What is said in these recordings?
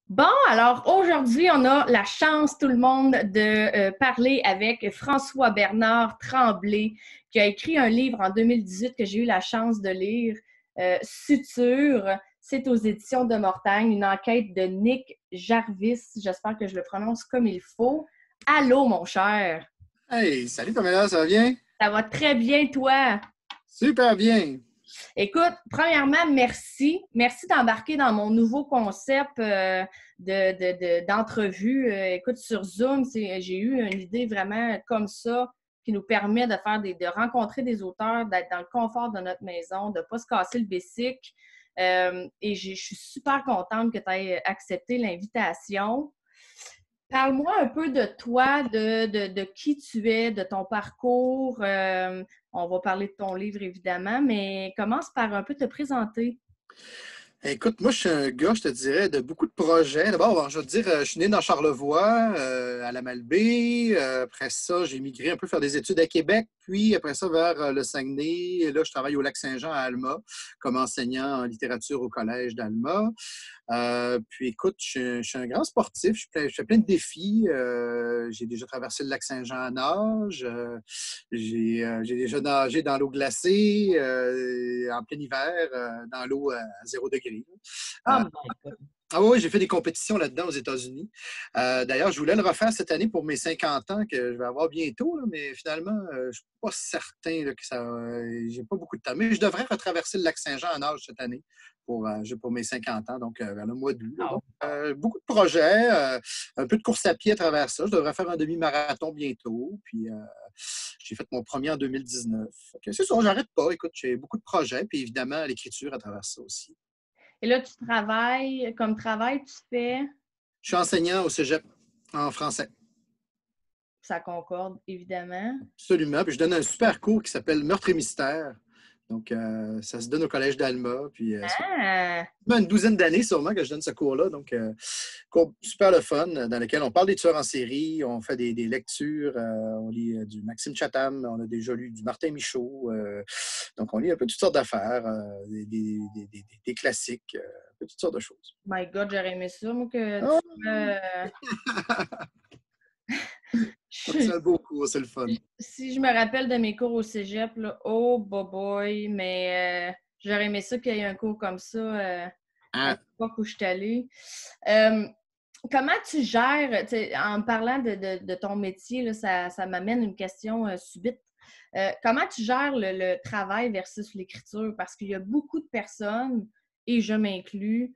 Bon, alors aujourd'hui, on a la chance, tout le monde, de parler avec François Bernard Tremblay, qui a écrit un livre en 2018 que j'ai eu la chance de lire, Suture. C'est aux éditions de Mortagne, une enquête de Nick Jarvis. J'espère que je le prononce comme il faut. Allô, mon cher. Hey, salut Pamela, ça va bien? Ça va très bien, toi? Super bien. Écoute, premièrement, merci. Merci d'embarquer dans mon nouveau concept d'entrevue. Écoute, sur Zoom, j'ai eu une idée vraiment comme ça qui nous permet de rencontrer des auteurs, d'être dans le confort de notre maison, de ne pas se casser le bessic. Et je suis super contente que tu aies accepté l'invitation. Parle-moi un peu de toi, de qui tu es, de ton parcours. On va parler de ton livre, évidemment, mais commence par un peu te présenter. Écoute, moi, je suis un gars, je te dirais, de beaucoup de projets. D'abord, je vais te dire, je suis né dans Charlevoix, à la Malbaie. Après ça, j'ai migré un peu faire des études à Québec. Puis, après ça, vers le Saguenay. Et là, je travaille au Lac-Saint-Jean à Alma, comme enseignant en littérature au collège d'Alma. Puis écoute, je suis un grand sportif, je fais plein de défis. J'ai déjà traversé le lac Saint-Jean à nage. J'ai déjà nagé dans l'eau glacée, en plein hiver, dans l'eau à 0 degré. Oh Euh, my God. ah oui, j'ai fait des compétitions là-dedans aux États-Unis. D'ailleurs, je voulais le refaire cette année pour mes 50 ans que je vais avoir bientôt, là, mais finalement, je ne suis pas certain là, que ça. J'ai pas beaucoup de temps. Mais je devrais retraverser le lac Saint-Jean en nage cette année pour mes 50 ans, donc vers le mois d'août. Oh. Donc, beaucoup de projets, un peu de course à pied à travers ça. Je devrais faire un demi-marathon bientôt. Puis j'ai fait mon premier en 2019. C'est ça, j'arrête pas. Écoute, j'ai beaucoup de projets, puis évidemment, l'écriture à travers ça aussi. Et là, tu travailles, comme travail, tu fais, Je suis enseignant au cégep en français. ça concorde, évidemment. Absolument. Puis je donne un super cours qui s'appelle Meurtre et mystère. Donc, ça se donne au Collège d'Alma. Puis, ça Ah! fait une douzaine d'années sûrement que je donne ce cours-là. Donc, cours super le fun, dans lequel on parle des tueurs en série, on fait des lectures, on lit du Maxime Chatham, on a déjà lu du Martin Michaud. Donc, on lit un peu toutes sortes d'affaires, des classiques, un peu toutes sortes de choses. My God, j'aurais aimé ça, moi, que tu Ah! sois, C'est je- un beau cours, c'est le fun. Si je me rappelle de mes cours au cégep, là, oh boy, mais j'aurais aimé ça qu'il y ait un cours comme ça à Ah, l'époque où je suis allée. Euh, Comment tu gères, en parlant de ton métier, là, ça m'amène une question subite. Comment tu gères le travail versus l'écriture? Parce qu'il y a beaucoup de personnes, et je m'inclus,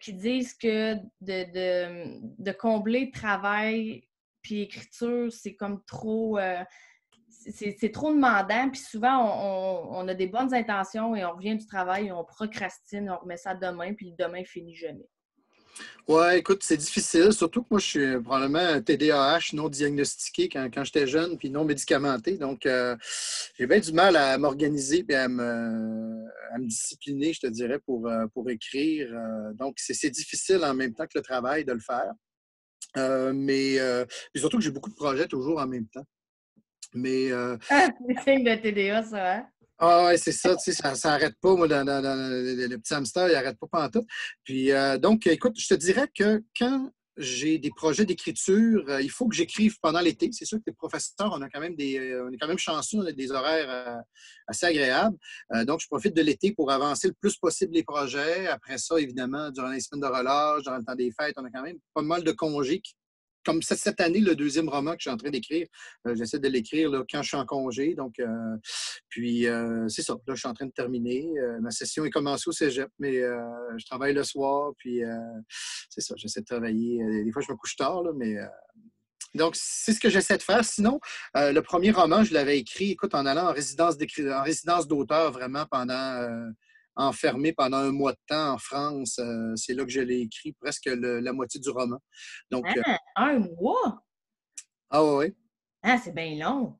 qui disent que de combler travail puis écriture, c'est comme trop, c'est trop demandant. Puis souvent, on a des bonnes intentions et on revient du travail et on procrastine, on remet ça demain, puis le demain finit jamais. ouais, écoute, c'est difficile, surtout que moi, je suis probablement un TDAH non diagnostiqué quand j'étais jeune, puis non médicamenté. Donc, j'ai bien du mal à m'organiser et à me discipliner, je te dirais, pour écrire. Donc, c'est difficile en même temps que le travail de le faire. Puis surtout que j'ai beaucoup de projets toujours en même temps. Mais Ah, c'est signe de TDA, ça, hein? ah ouais, c'est ça, tu sais, ça n'arrête pas, moi, dans le petit hamster, il n'arrête pas pantoute. Puis donc, écoute, je te dirais que quand j'ai des projets d'écriture, il faut que j'écrive pendant l'été. C'est sûr que les professeurs, on est quand même chanceux, on a des horaires assez agréables. Donc, je profite de l'été pour avancer le plus possible les projets. Après ça, évidemment, durant les semaines de relâche, durant le temps des fêtes, on a quand même pas mal de congés comme cette année, le deuxième roman que je suis en train d'écrire, j'essaie de l'écrire là, quand je suis en congé. Donc, puis, c'est ça. Là, je suis en train de terminer. Ma session est commencée au cégep, mais je travaille le soir. Puis, c'est ça. J'essaie de travailler. Des fois, je me couche tard, là, mais. Donc, c'est ce que j'essaie de faire. Sinon, le premier roman, je l'avais écrit, écoute, en allant en résidence d'auteur, vraiment enfermé pendant un mois de temps en France. C'est là que je l'ai écrit, presque la moitié du roman. Donc, Ah, un mois? ah ouais. Ah, c'est bien long.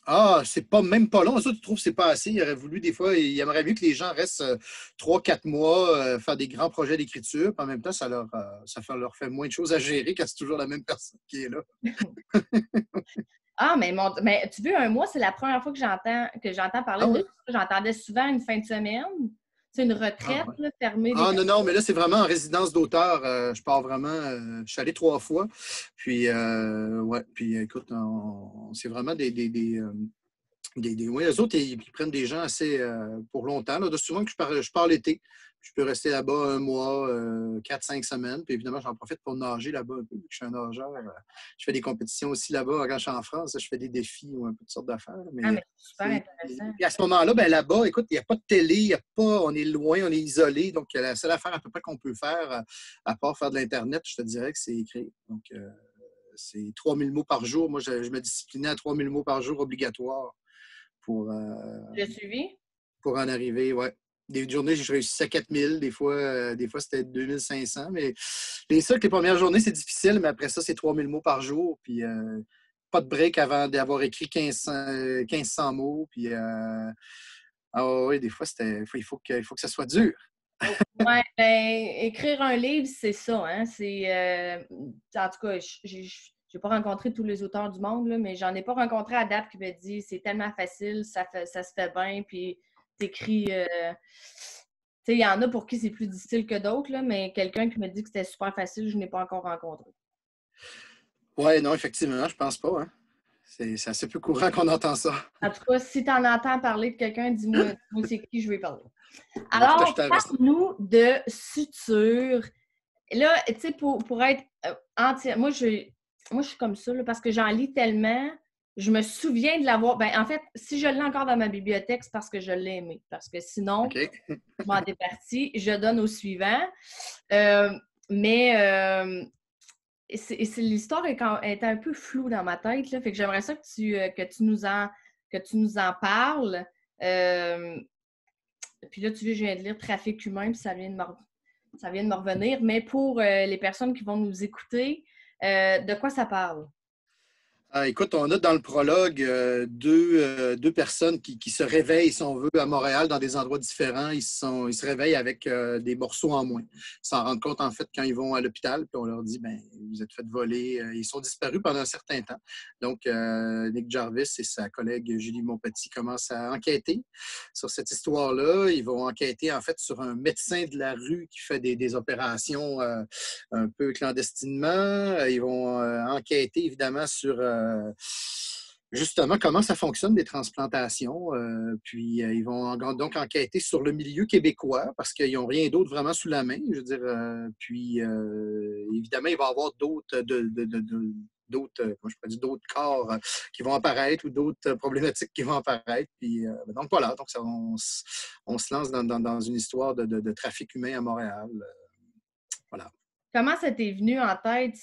Ah, c'est pas même pas long. Ça, tu trouves que c'est pas assez. Il aurait voulu, des fois, il aimerait mieux que les gens restent 3, 4 mois, faire des grands projets d'écriture. Puis en même temps, leur fait moins de choses à gérer quand c'est toujours la même personne qui est là. Ah, mais tu veux, un mois, c'est la première fois que j'entends parler Ah de ouais? ça. J'entendais souvent une fin de semaine. C'est une Ah, retraite, ouais. là, fermée des Ah non, personnes. non, mais là, c'est vraiment en résidence d'auteur. Je pars vraiment. Je suis allé 3 fois. Puis, ouais, puis écoute, c'est vraiment oui, eux autres, ils prennent des gens assez pour longtemps. Là. Souvent que je pars l'été. Je peux rester là-bas un mois, 4, 5 semaines. Puis évidemment, j'en profite pour nager là-bas un peu, vu que je suis un nageur. Je fais des compétitions aussi là-bas. Quand je suis en France, je fais des défis ou un peu de sortes d'affaires. Ah, Mais mais c'est super intéressant. puis à ce moment-là, ben là-bas, écoute, il n'y a pas de télé, il y a pas, on est loin, on est isolé. Donc, la seule affaire à peu près qu'on peut faire, à part faire de l'Internet, je te dirais que c'est écrire. Donc, c'est 3 000 mots par jour. Moi, je me disciplinais à 3 000 mots par jour obligatoire pour, Tu l'as suivi? pour en arriver, ouais. Des journées, j'ai réussi à 4 000. Des fois c'était 2 500. Mais c'est sûr que les premières journées, c'est difficile, mais après ça, c'est 3 000 mots par jour. Puis pas de break avant d'avoir écrit 1500 mots. Puis ah oui, des fois, il faut que ça soit dur. Oui, ben, écrire un livre, c'est ça, hein. En tout cas, j'ai pas rencontré tous les auteurs du monde, là, mais j'en ai pas rencontré à date qui me dit c'est tellement facile, ça se fait bien, puis t'écris. Tu sais, il y en a pour qui c'est plus difficile que d'autres, là, mais quelqu'un qui me dit que c'était super facile, je n'ai pas encore rencontré. Ouais, non, effectivement, je pense pas. Hein. C'est assez peu courant qu'on entend ça. En tout cas, si tu en entends parler de quelqu'un, dis-moi c'est qui je vais parler. On va tout Alors, acheter à rester. parle-nous de suture. Là, tu sais, pour être entière, moi, je suis comme ça, là, parce que j'en lis tellement, je me souviens de l'avoir. Ben, en fait, si je l'ai encore dans ma bibliothèque, c'est parce que je l'ai aimé. Parce que sinon, OK. je m'en départis, je donne au suivant. Euh, mais l'histoire est un peu floue dans ma tête, là, fait que j'aimerais ça que tu nous en parles. Euh, puis là, tu vois, je viens de lire Trafic humain, puis ça vient de me revenir. Mais pour les personnes qui vont nous écouter, de quoi ça parle? Écoute, on a dans le prologue deux personnes qui se réveillent, si on veut, à Montréal, dans des endroits différents. Ils se réveillent avec des morceaux en moins. Ils s'en rendent compte, en fait, quand ils vont à l'hôpital, puis on leur dit, ben, vous êtes fait voler. Ils sont disparus pendant un certain temps. Donc, Nick Jarvis et sa collègue Julie Montpetit commencent à enquêter sur cette histoire-là. Ils vont enquêter, en fait, sur un médecin de la rue qui fait des opérations un peu clandestinement. Ils vont enquêter, évidemment, sur justement comment ça fonctionne des transplantations. Puis ils vont donc enquêter sur le milieu québécois parce qu'ils n'ont rien d'autre vraiment sous la main. Je veux dire, puis évidemment, il va y avoir d'autres corps qui vont apparaître ou d'autres problématiques qui vont apparaître. Puis, donc voilà, donc on se lance dans une histoire de trafic humain à Montréal. Voilà. Comment ça t'est venu en tête?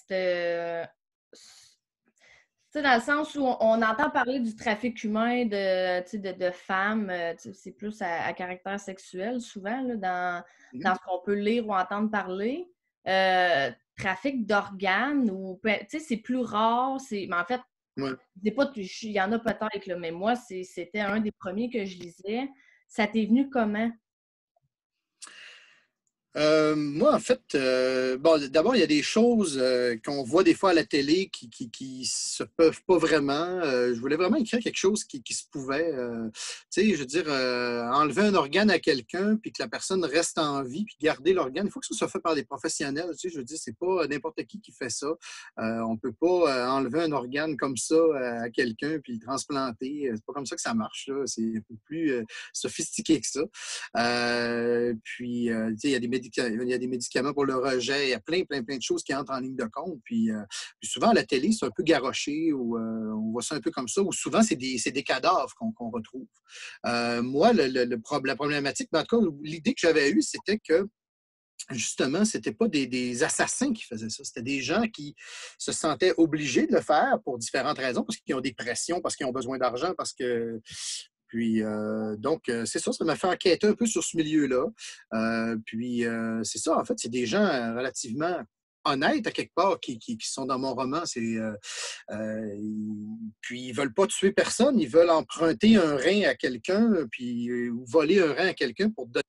Tu sais, dans le sens où on entend parler du trafic humain de femmes, c'est plus à caractère sexuel souvent là, dans ce qu'on peut lire ou entendre parler. Trafic d'organes, c'est plus rare. Mais en fait, Ouais. il y en a peut-être, là, mais moi, c'était un des premiers que je lisais. Ça t'est venu comment? Moi, en fait, bon, d'abord, il y a des choses qu'on voit des fois à la télé qui se peuvent pas vraiment. Je voulais vraiment écrire quelque chose qui se pouvait. Tu sais, je veux dire, enlever un organe à quelqu'un, puis que la personne reste en vie, puis garder l'organe, il faut que ça soit fait par des professionnels. Tu sais, je veux dire, c'est pas n'importe qui fait ça. On peut pas enlever un organe comme ça à quelqu'un, puis le transplanter. C'est pas comme ça que ça marche, là. C'est un peu plus sophistiqué que ça. Tu sais, il y a des médicaments pour le rejet, il y a plein de choses qui entrent en ligne de compte. Puis souvent, à la télé, c'est un peu garoché, ou on voit ça un peu comme ça, ou souvent, c'est des cadavres qu'on retrouve. Moi, la problématique, en tout cas, l'idée que j'avais eue, c'était que justement, c'était pas des assassins qui faisaient ça. C'était des gens qui se sentaient obligés de le faire pour différentes raisons, parce qu'ils ont des pressions, parce qu'ils ont besoin d'argent, parce que puis, donc, c'est ça m'a fait enquêter un peu sur ce milieu-là. C'est ça, en fait, c'est des gens relativement honnêtes, à quelque part, qui sont dans mon roman. Puis, ils veulent pas tuer personne, ils veulent emprunter un rein à quelqu'un, puis ou voler un rein à quelqu'un pour donner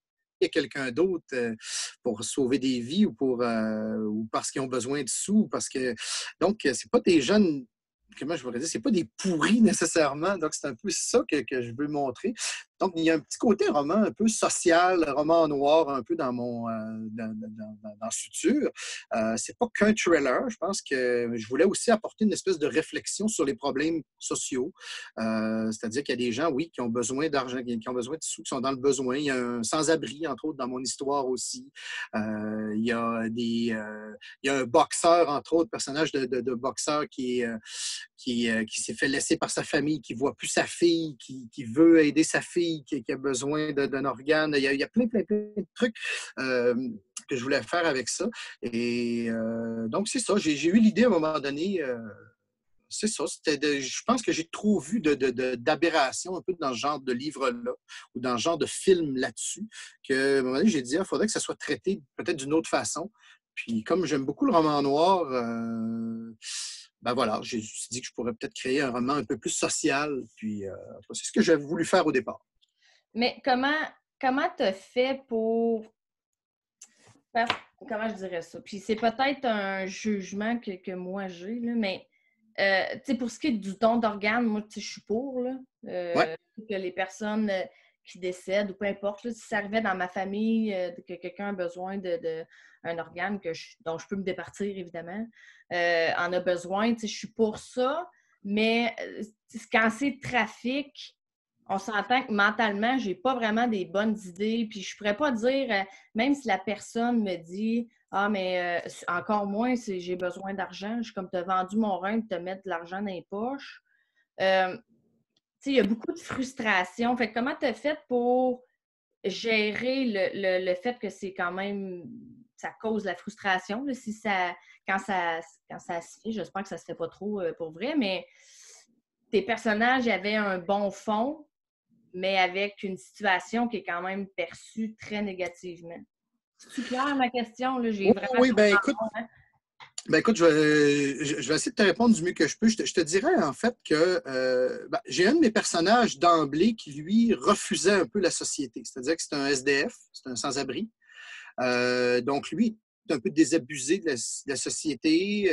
à quelqu'un d'autre pour sauver des vies ou parce qu'ils ont besoin de sous. Donc, c'est pas des jeunes, comment je voudrais dire, c'est pas des pourris nécessairement. Donc, c'est un peu ça que je veux montrer. Donc, il y a un petit côté roman un peu social, roman noir un peu dans dans Suture. C'est pas qu'un thriller. Je pense que je voulais aussi apporter une espèce de réflexion sur les problèmes sociaux. C'est-à-dire qu'il y a des gens, oui, qui ont besoin d'argent, qui ont besoin de sous, qui sont dans le besoin. Il y a un sans-abri, entre autres, dans mon histoire aussi. Il y a il y a un boxeur, entre autres, personnage de boxeur qui s'est fait laisser par sa famille, qui ne voit plus sa fille, qui veut aider sa fille, qui a besoin d'un organe. Il y a plein de trucs que je voulais faire avec ça. Et donc, c'est ça. J'ai eu l'idée à un moment donné. C'est ça. Je pense que j'ai trop vu d'aberrations un peu dans ce genre de livre-là ou dans ce genre de film là-dessus qu'à un moment donné, j'ai dit, il faudrait que ça soit traité peut-être d'une autre façon. Puis comme j'aime beaucoup le roman noir, ben voilà, j'ai dit que je pourrais peut-être créer un roman un peu plus social. Puis c'est ce que j'avais voulu faire au départ. Mais comment tu as fait pour... Comment je dirais ça? Puis c'est peut-être un jugement que moi j'ai, là, mais pour ce qui est du don d'organes, moi, je suis pour, là, Ouais. que les personnes qui décèdent, ou peu importe, là, si ça arrivait dans ma famille, que quelqu'un a besoin d'un organe dont je peux me départir, évidemment, en a besoin, je suis pour ça, mais quand c'est trafic, on s'entend que mentalement, j'ai pas vraiment des bonnes idées, puis je pourrais pas dire, même si la personne me dit « Ah, mais encore moins si j'ai besoin d'argent. » Je suis comme « T'as vendu mon rein, de te mettre de l'argent dans les poches. » Il y a beaucoup de frustration. Fait que comment tu as fait pour gérer le fait que c'est quand même... ça cause la frustration, là, quand ça se fait, j'espère que ça se fait pas trop pour vrai, mais tes personnages avaient un bon fond, mais avec une situation qui est quand même perçue très négativement. C'est clair ma question? Là? J'ai vraiment Oui, ben écoute, fond, hein? je vais essayer de te répondre du mieux que je peux. Je te dirais en fait que j'ai un de mes personnages d'emblée qui, lui, refusait un peu la société. C'est-à-dire que c'est un SDF, c'est un sans-abri. Donc, lui, il est un peu désabusé de la société.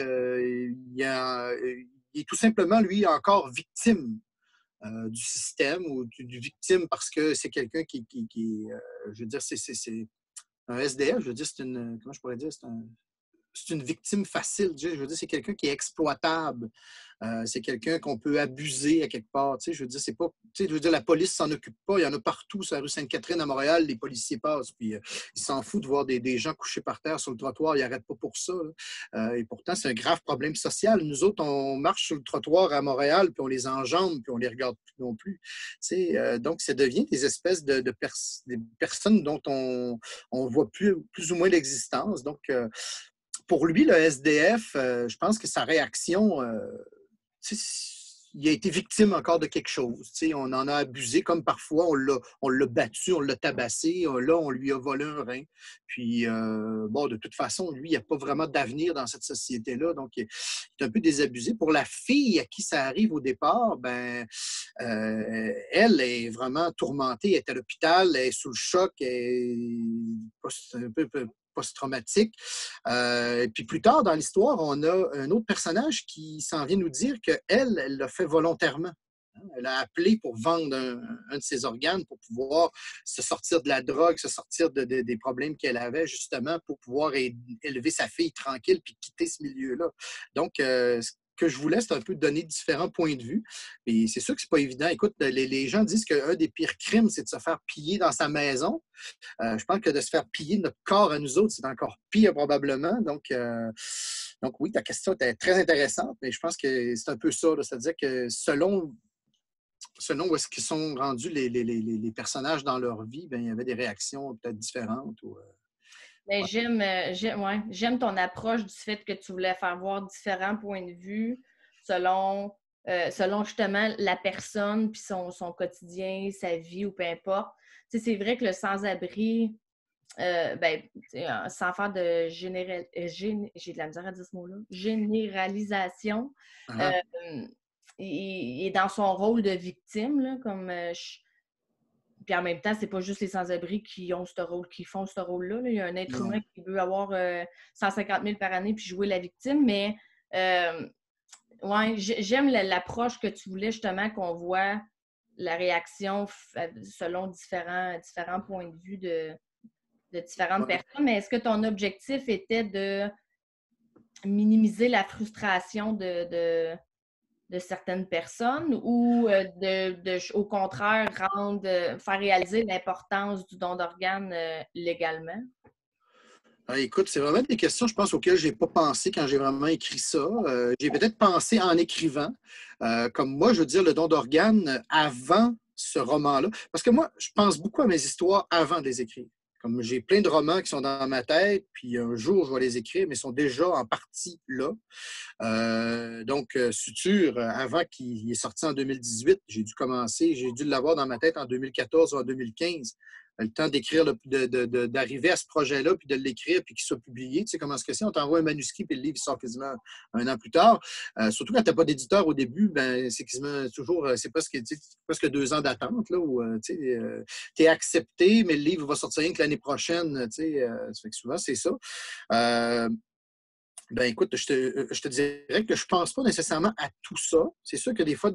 Il est tout simplement, lui, encore victime du système ou du victime parce que c'est quelqu'un je veux dire, c'est un SDF, je veux dire, comment je pourrais dire, c'est une victime facile. Je veux dire, c'est quelqu'un qui est exploitable. C'est quelqu'un qu'on peut abuser à quelque part. Je veux dire, c'est pas. Je veux dire, la police s'en occupe pas. Il y en a partout sur la rue Sainte-Catherine à Montréal, les policiers passent. Puis ils s'en foutent de voir des gens couchés par terre sur le trottoir. Ils n'arrêtent pas pour ça. Et pourtant, c'est un grave problème social. Nous autres, on marche sur le trottoir à Montréal, puis on les enjambe, puis on les regarde plus non plus. Donc, ça devient des espèces des personnes dont on voit plus ou moins l'existence. Donc, pour lui, le SDF, je pense que sa réaction, il a été victime encore de quelque chose. On en a abusé, comme parfois on l'a battu, on l'a tabassé, là, on lui a volé un rein. Puis, de toute façon, lui, il n'y a pas vraiment d'avenir dans cette société-là. Donc, il est un peu désabusé. Pour la fille à qui ça arrive au départ, elle est vraiment tourmentée. Elle est à l'hôpital, elle est sous le choc, elle est un peu post-traumatique. Et puis plus tard dans l'histoire, on a un autre personnage qui s'en vient nous dire qu'elle l'a fait volontairement. Elle a appelé pour vendre un de ses organes pour pouvoir se sortir de la drogue, se sortir des problèmes qu'elle avait, justement, pour pouvoir élever sa fille tranquille puis quitter ce milieu-là. Donc, ce que je voulais, c'est un peu donner différents points de vue. Et c'est sûr que c'est pas évident. Écoute, les gens disent qu'un des pires crimes, c'est de se faire piller dans sa maison. Je pense que de se faire piller notre corps à nous autres, c'est encore pire probablement. Donc oui, ta question était très intéressante, mais je pense que c'est un peu ça. C'est-à-dire que selon où est-ce qu'ils sont rendus les personnages dans leur vie, il y avait des réactions peut-être différentes. Mais j'aime ton approche du fait que tu voulais faire voir différents points de vue selon justement la personne, puis son quotidien, sa vie ou peu importe. C'est vrai que le sans-abri, sans faire de j'ai de la misère à dire ce mot-là, généralisation, Uh-huh. il est dans son rôle de victime, là, comme puis en même temps, c'est pas juste les sans-abri qui font ce rôle-là. Là. Il y a un être humain qui veut avoir 150 000 par année puis jouer la victime, mais j'aime l'approche que tu voulais justement qu'on voit la réaction selon différents points de vue de différentes personnes. Mais est-ce que ton objectif était de minimiser la frustration de certaines personnes ou au contraire, faire réaliser l'importance du don d'organes légalement? Écoute, c'est vraiment des questions, je pense, auxquelles je n'ai pas pensé quand j'ai vraiment écrit ça. J'ai peut-être pensé en écrivant. Comme moi, je veux dire, le don d'organes avant ce roman-là. Parce que moi, je pense beaucoup à mes histoires avant de les écrire. Comme j'ai plein de romans qui sont dans ma tête, puis un jour, je vais les écrire, mais ils sont déjà en partie là. Donc, Suture, avant qu'il est sorti en 2018, j'ai dû l'avoir dans ma tête en 2014 ou en 2015. Le temps d'écrire, d'arriver à ce projet-là, puis de l'écrire, puis qu'il soit publié. Tu sais comment c'est? On t'envoie un manuscrit, puis le livre sort quasiment un an plus tard. Surtout quand tu n'as pas d'éditeur au début, ben, c'est quasiment toujours, c'est presque 2 ans d'attente, là, où tu es accepté, mais le livre va sortir rien que l'année prochaine. Ça fait que souvent, c'est ça. Ben écoute, je te dirais que je ne pense pas nécessairement à tout ça. C'est sûr que des fois,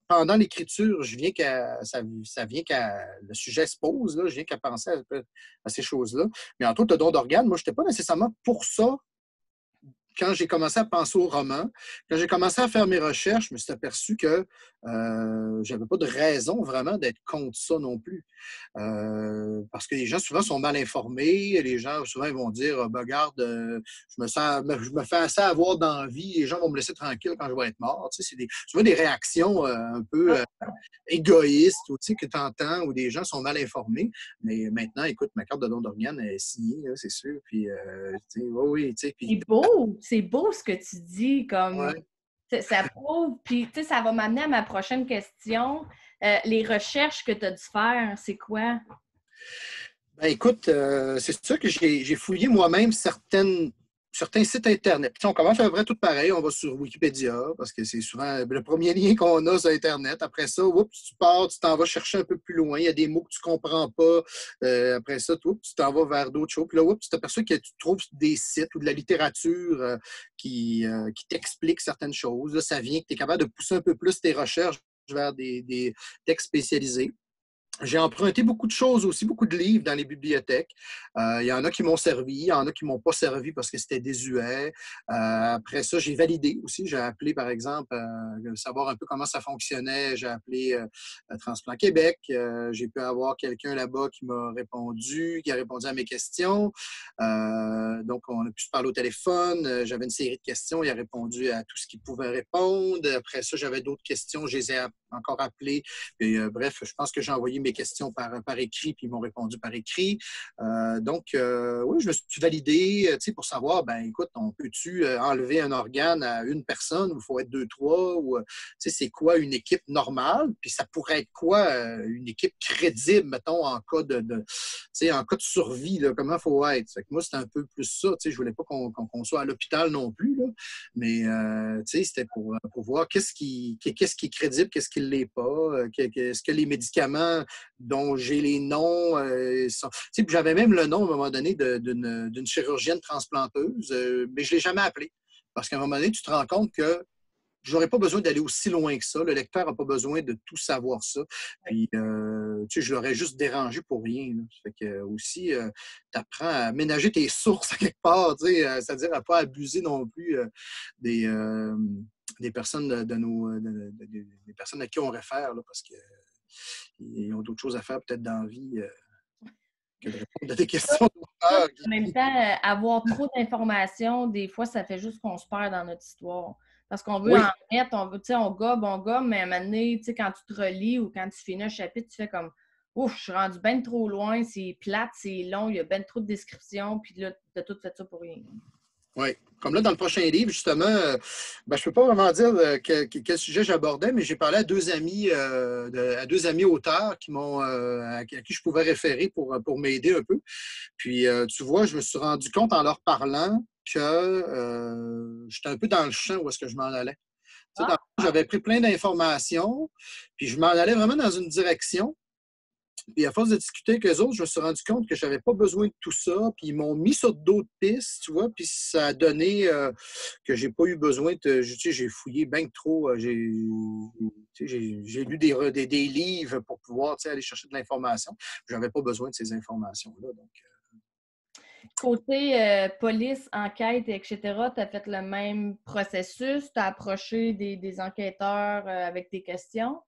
pendant l'écriture, ça vient qu'à le sujet se pose, là, je viens qu'à penser à ces choses-là. Mais entre autres, le don d'organes, moi, je n'étais pas nécessairement pour ça. Quand j'ai commencé à penser au roman, quand j'ai commencé à faire mes recherches, je me suis aperçu que je n'avais pas de raison vraiment d'être contre ça non plus. Parce que les gens, souvent, sont mal informés. Les gens, souvent, ils vont dire ben, regarde, je me fais assez avoir dans la vie, les gens vont me laisser tranquille quand je vais être mort. Tu sais, c'est souvent des réactions un peu égoïstes ou, tu sais, que tu entends où des gens sont mal informés. Mais maintenant, écoute, ma carte de don d'organes est signée, là, c'est sûr. Puis, tu sais, oui, tu sais. Puis, c'est beau ce que tu dis, comme ouais. ça prouve. Puis, tu sais, ça va m'amener à ma prochaine question. Les recherches que tu as dû faire, c'est quoi? Ben, écoute, c'est sûr que j'ai fouillé moi-même certains sites Internet. Puis, on commence à faire tout pareil. On va sur Wikipédia, parce que c'est souvent le premier lien qu'on a sur Internet. Après ça, oups, tu pars, tu t'en vas chercher un peu plus loin. Il y a des mots que tu ne comprends pas. Après ça, tu t'en vas vers d'autres choses. Puis là, oups, tu t'aperçois que tu trouves des sites ou de la littérature qui t'explique certaines choses. Là, ça vient que tu es capable de pousser un peu plus tes recherches vers des textes spécialisés. J'ai emprunté beaucoup de choses aussi, beaucoup de livres dans les bibliothèques. Il y en a qui m'ont servi, il y en a qui ne m'ont pas servi parce que c'était désuet. Après ça, j'ai validé aussi. J'ai appelé, par exemple, savoir un peu comment ça fonctionnait. J'ai appelé Transplant Québec. J'ai pu avoir quelqu'un là-bas qui m'a répondu, qui a répondu à mes questions. Donc, on a pu se parler au téléphone. J'avais une série de questions. Il a répondu à tout ce qu'il pouvait répondre. Après ça, j'avais d'autres questions. Je les ai encore appelées. Et, bref, je pense que j'ai envoyé mes questions par écrit, puis ils m'ont répondu par écrit. Donc, oui, je me suis validé pour savoir, ben écoute, on peut-tu enlever un organe à une personne ou il faut être 2, 3, ou c'est quoi une équipe normale, puis ça pourrait être quoi une équipe crédible, mettons, en cas en cas de survie, là, comment il faut être. Fait que moi, c'était un peu plus ça. Je ne voulais pas qu'on soit à l'hôpital non plus, là, mais c'était pour voir qu'est-ce qui est crédible, qu'est-ce qui ne l'est pas, est-ce que les médicaments dont j'ai les noms j'avais même le nom à un moment donné d'une chirurgienne transplanteuse, mais je ne l'ai jamais appelée. Parce qu'à un moment donné, tu te rends compte que je n'aurais pas besoin d'aller aussi loin que ça. Le lecteur n'a pas besoin de tout savoir ça. Puis, je l'aurais juste dérangé pour rien. Là. Fait que, aussi, tu apprends à ménager tes sources à quelque part, c'est-à-dire à ne pas abuser non plus des personnes des personnes à qui on réfère, là, parce qu'ils ont d'autres choses à faire peut-être dans la vie que de répondre à des questions. En même temps, avoir trop d'informations, des fois, ça fait juste qu'on se perd dans notre histoire. Parce qu'on veut en mettre, on gobe, mais à un moment donné, quand tu te relis ou quand tu finis un chapitre, tu fais comme ouf, je suis rendu bien trop loin, c'est plate, c'est long, il y a bien trop de descriptions, puis là, tu as tout fait ça pour rien. Oui. Comme là, dans le prochain livre, justement, je ne peux pas vraiment dire quel sujet j'abordais, mais j'ai parlé à deux amis auteurs à qui je pouvais référer pour m'aider un peu. Puis, tu vois, je me suis rendu compte en leur parlant que j'étais un peu dans le champ où est-ce que je m'en allais. J'avais pris plein d'informations, puis je m'en allais vraiment dans une direction. Puis à force de discuter avec eux autres, je me suis rendu compte que je n'avais pas besoin de tout ça. Puis ils m'ont mis sur d'autres pistes, tu vois. Puis ça a donné que j'ai pas eu besoin de. Tu sais, j'ai fouillé bien trop. J'ai lu des livres pour pouvoir, tu sais, aller chercher de l'information. Je n'avais pas besoin de ces informations-là. Donc, Côté police, enquête, etc., tu as fait le même processus? Tu as approché des enquêteurs avec des questions?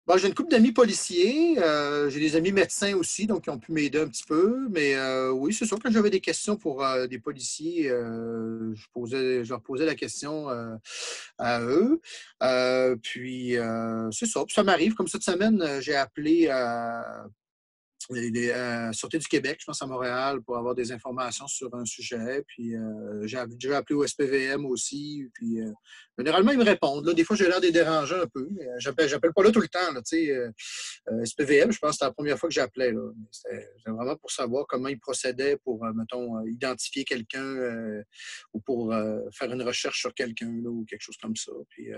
bon, j'ai une couple d'amis policiers. J'ai des amis médecins aussi, donc qui ont pu m'aider un petit peu. Mais oui, c'est sûr, quand j'avais des questions pour des policiers, je leur posais la question à eux. C'est ça. Puis ça m'arrive. Comme cette semaine, j'ai appelé Sûreté du Québec, je pense à Montréal, pour avoir des informations sur un sujet. Puis j'ai déjà appelé au SPVM aussi. Puis généralement, ils me répondent. Là, des fois, j'ai l'air de les déranger un peu. Mais j'appelle pas là tout le temps. Là, SPVM, je pense que c'était la première fois que j'appelais. C'était vraiment pour savoir comment ils procédaient pour, mettons, identifier quelqu'un ou pour faire une recherche sur quelqu'un ou quelque chose comme ça. Puis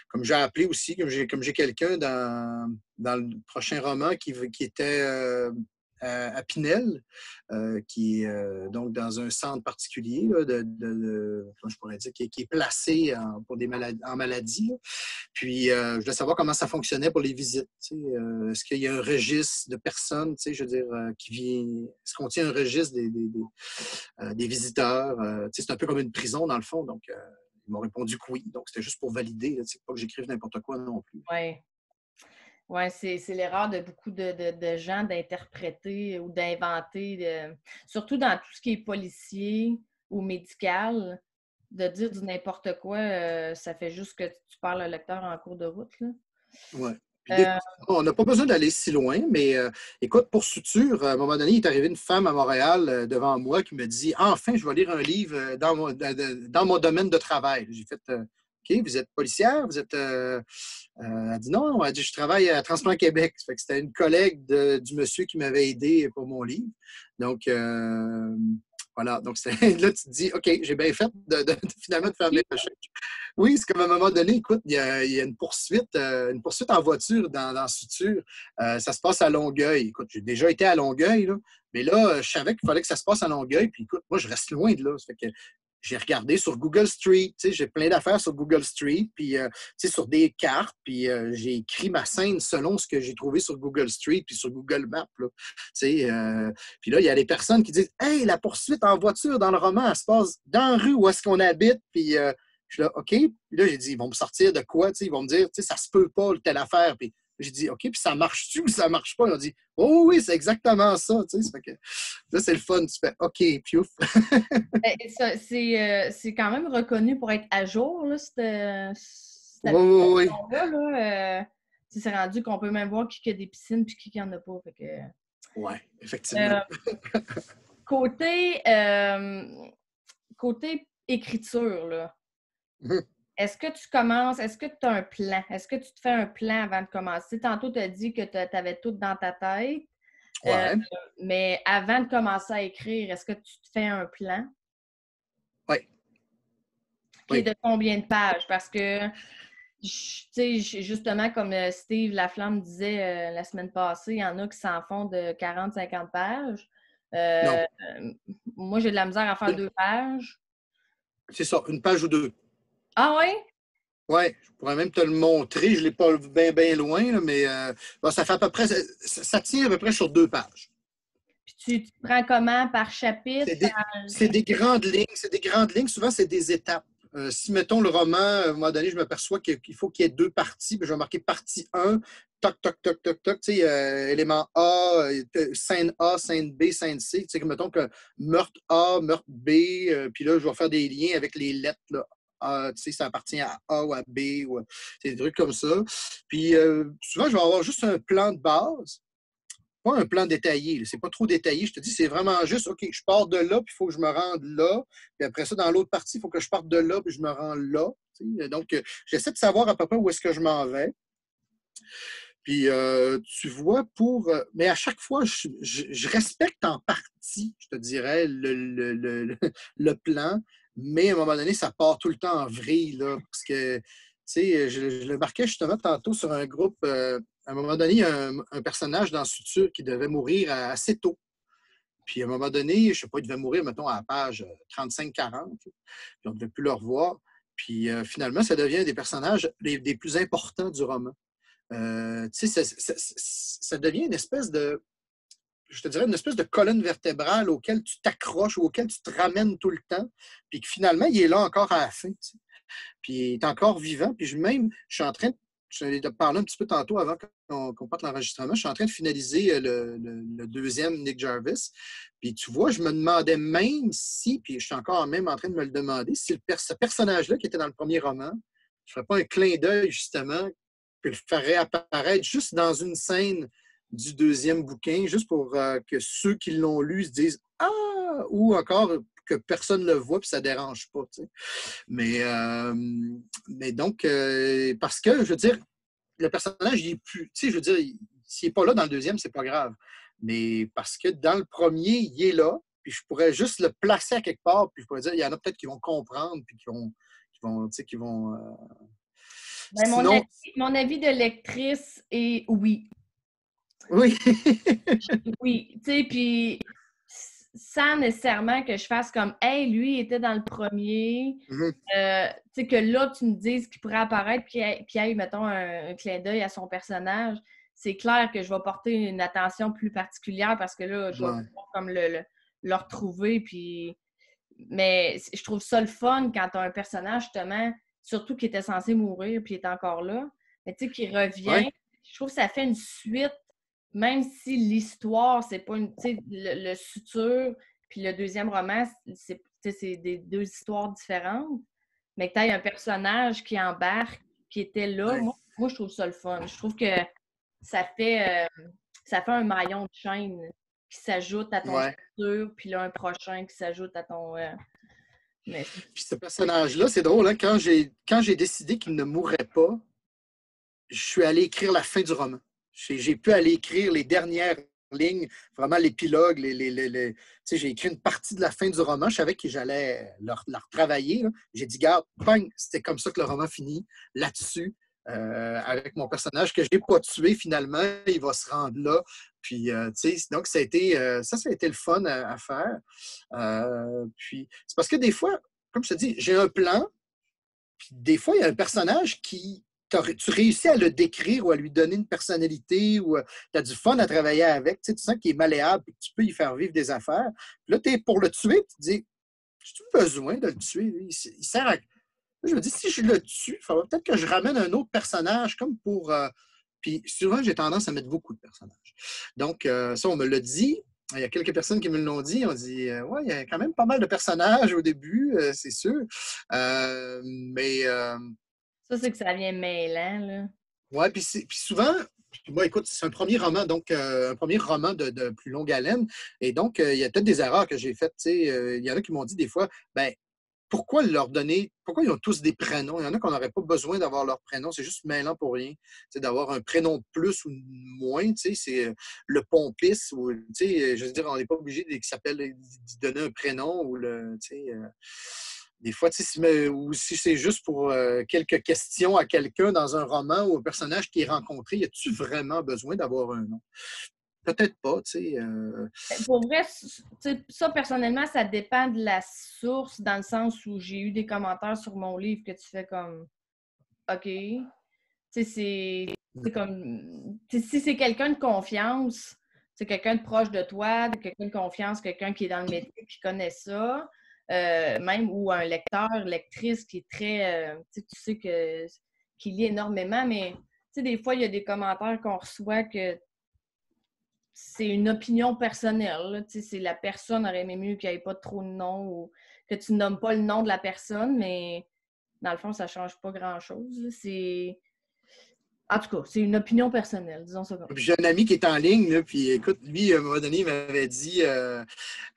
comme j'ai appelé aussi, comme j'ai quelqu'un dans le prochain roman qui était à Pinel, qui est donc dans un centre particulier là, comment je pourrais dire, qui est placé pour des maladies, en maladie. Là. Puis, je voulais savoir comment ça fonctionnait pour les visites. Est-ce qu'il y a un registre de personnes, je veux dire, qui vient. Est-ce qu'on tient un registre des visiteurs? C'est un peu comme une prison, dans le fond. Donc, ils m'ont répondu que oui. Donc, c'était juste pour valider. C'est pas que j'écrive n'importe quoi non plus. Oui. Oui, c'est l'erreur de beaucoup de gens d'interpréter ou d'inventer, surtout dans tout ce qui est policier ou médical, de dire du n'importe quoi, ça fait juste que tu parles au lecteur en cours de route. Là. Oui. Euh, On n'a pas besoin d'aller si loin, mais écoute, pour suture, à un moment donné, il est arrivé une femme à Montréal devant moi qui me dit enfin, je vais lire un livre dans mon domaine de travail. J'ai fait OK, vous êtes policière, vous êtes. Elle dit non, elle dit je travaille à Transplant Québec. Ça fait que c'était une collègue du monsieur qui m'avait aidé pour mon livre. Donc, voilà. Donc, là, tu te dis OK, j'ai bien fait finalement de faire mes recherches. Oui, c'est comme à un moment donné, écoute, il y a une poursuite en voiture dans Suture. Ça se passe à Longueuil. Écoute, j'ai déjà été à Longueuil, là, mais là, je savais qu'il fallait que ça se passe à Longueuil. Puis écoute, moi, je reste loin de là. Ça fait que j'ai regardé sur Google Street, j'ai plein d'affaires sur Google Street, puis sur des cartes, puis j'ai écrit ma scène selon ce que j'ai trouvé sur Google Street, puis sur Google Maps. Là, puis là, il y a des personnes qui disent « Hey, la poursuite en voiture dans le roman, elle se passe dans la rue où est-ce qu'on habite. » Puis je suis là, OK. Puis là, j'ai dit, ils vont me sortir de quoi? Ils vont me dire, ça se peut pas, telle affaire. Puis j'ai dit, OK, puis ça marche-tu ou ça marche pas? Ils ont dit, oh oui, c'est exactement ça. Ça fait que, là, c'est le fun. Tu fais, OK, piouf. C'est quand même reconnu pour être à jour, là, Oui. c'est rendu qu'on peut même voir qui a des piscines puis qui en a pas. Fait que, oui, effectivement. Côté écriture, là, est-ce que tu as un plan? Est-ce que tu te fais un plan avant de commencer? Tantôt, tu as dit que tu avais tout dans ta tête. Ouais. Mais avant de commencer à écrire, est-ce que tu te fais un plan? Oui. Qui est de combien de pages? Parce que, tu sais, justement, comme Steve Laflamme disait la semaine passée, il y en a qui s'en font de 40-50 pages. Moi, j'ai de la misère à faire 2 pages. C'est ça, une page ou deux. Ah oui? Oui, je pourrais même te le montrer. Je ne l'ai pas bien loin, là, mais ça fait à peu près. Ça tient à peu près sur 2 pages. Puis tu te prends comment? Par chapitre? C'est des grandes lignes. C'est des grandes lignes. Souvent, c'est des étapes. Si, mettons, le roman, à un moment donné, je m'aperçois qu'il faut qu'il y ait 2 parties, puis je vais marquer partie 1, toc, toc, toc, toc, toc, tu sais, élément A, scène A, scène B, scène C. Tu sais, mettons que meurtre A, meurtre B, puis là, je vais faire des liens avec les lettres, là. Tu sais, ça appartient à A ou à B, ou des trucs comme ça. Puis souvent, je vais avoir juste un plan de base, pas un plan détaillé. C'est pas trop détaillé. Je te dis, c'est vraiment juste, OK, je pars de là, puis il faut que je me rende là. Puis après ça, dans l'autre partie, il faut que je parte de là, puis je me rends là. Donc, j'essaie de savoir à peu près où est-ce que je m'en vais. Puis, tu vois, mais à chaque fois, je respecte en partie, je te dirais, le plan, mais à un moment donné, ça part tout le temps en vrille, là, parce que, tu sais, je le marquais justement tantôt sur un groupe à un moment donné, il y a un personnage dans Suture qui devait mourir assez tôt. Puis à un moment donné, je ne sais pas, il devait mourir, mettons, à la page 35-40. Puis on ne devait plus le revoir. Puis finalement, ça devient un des personnages des plus importants du roman. Tu sais, ça devient une espèce de, je te dirais, une espèce de colonne vertébrale auquel tu t'accroches ou auquel tu te ramènes tout le temps. Puis que finalement, il est là encore à la fin. Tu sais. Puis il est encore vivant. Puis je suis en train de, je vais te parler un petit peu tantôt avant qu'on parte l'enregistrement. Je suis en train de finaliser le deuxième Nick Jarvis. Puis tu vois, je me demandais même si, puis je suis encore même en train de me le demander, si ce personnage-là qui était dans le premier roman, je ne ferais pas un clin d'œil justement, puis le ferais apparaître juste dans une scène du deuxième bouquin, juste pour que ceux qui l'ont lu se disent Ah! Ou encore que personne ne le voit puis ça ne dérange pas. Tu sais. Mais donc, parce que, je veux dire, le personnage, il est plus. Tu sais, je veux dire, s'il n'est pas là dans le deuxième, c'est pas grave. Mais parce que dans le premier, il est là, puis je pourrais juste le placer à quelque part, puis je pourrais dire, il y en a peut-être qui vont comprendre, puis tu sais, qui vont Ben, sinon. mon avis de lectrice est oui. Oui. Oui, tu sais, puis sans nécessairement que je fasse comme Hey, lui, il était dans le premier. Mhm. Tu sais, que là, tu me dises qu'il pourrait apparaître, puis aille, mettons, un clin d'œil à son personnage. C'est clair que je vais porter une attention plus particulière parce que là, je vais Ouais. pouvoir comme le retrouver. Puis... Mais je trouve ça le fun quand tu as un personnage, justement, surtout qui était censé mourir, puis il est encore là. Mais tu sais, qui revient. Ouais. Je trouve que ça fait une suite même si l'histoire, c'est pas une. Tu sais, le Suture, puis le deuxième roman, c'est des deux histoires différentes. Mais que tu un personnage qui embarque, qui était là, Ouais. moi, je trouve ça le fun. Je trouve que ça fait, ça fait un maillon de chaîne qui s'ajoute à ton Ouais. Suture, puis là, un prochain qui s'ajoute à ton. Mais... Puis ce personnage-là, c'est drôle, hein, quand j'ai décidé qu'il ne mourrait pas, je suis allé écrire la fin du roman. J'ai pu aller écrire les dernières lignes, vraiment l'épilogue. J'ai écrit une partie de la fin du roman. Je savais que j'allais la retravailler. J'ai dit, garde, bang, c'était comme ça que le roman finit, là-dessus, avec mon personnage que je n'ai pas tué finalement. Il va se rendre là. Puis, donc, ça a été le fun à faire. Puis, c'est parce que des fois, comme je te dis, j'ai un plan, puis des fois, il y a un personnage qui tu réussis à le décrire ou à lui donner une personnalité ou tu as du fun à travailler avec. Tu sens qu'il est malléable et que tu peux y faire vivre des affaires. Puis là, tu es pour le tuer, tu te dis, j'ai-tu besoin de le tuer? Il sert à. Je me dis, si je le tue, il faudrait peut-être que je ramène un autre personnage comme pour. Puis souvent, j'ai tendance à mettre beaucoup de personnages. Donc, ça, on me l'a dit. Il y a quelques personnes qui me l'ont dit. On dit, ouais, il y a quand même pas mal de personnages au début, c'est sûr. Mais. Ça, c'est que ça vient mêlant, là. Oui, puis souvent, moi, écoute, c'est un premier roman, donc un premier roman de plus longue haleine. Et donc, il y a peut-être des erreurs que j'ai faites. Il y en a qui m'ont dit des fois, ben, pourquoi ils ont tous des prénoms? Il y en a qu'on n'aurait pas besoin d'avoir leur prénom, c'est juste mêlant pour rien. D'avoir un prénom de plus ou de moins, c'est le pompis, ou, je veux dire, on n'est pas obligé d'y donner un prénom ou des fois, ou si c'est juste pour quelques questions à quelqu'un dans un roman ou un personnage qui est rencontré, y a-tu vraiment besoin d'avoir un nom? Peut-être pas, tu sais. Pour vrai, ça, personnellement, ça dépend de la source, dans le sens où j'ai eu des commentaires sur mon livre que tu fais comme OK. Tu sais, c'est comme. Si c'est quelqu'un de confiance, c'est quelqu'un de proche de toi, quelqu'un de confiance, quelqu'un qui est dans le métier, qui connaît ça, même ou un lecteur, lectrice qui est très. Tu sais qui lit énormément, mais des fois, il y a des commentaires qu'on reçoit que c'est une opinion personnelle. C'est la personne aurait aimé mieux qu'il n'y ait pas trop de nom ou que tu nommes pas le nom de la personne, mais dans le fond, ça ne change pas grand-chose. En tout cas, c'est une opinion personnelle, disons ça comme ça. J'ai un ami qui est en ligne, là, puis écoute, lui, à un moment donné, il m'avait dit. Je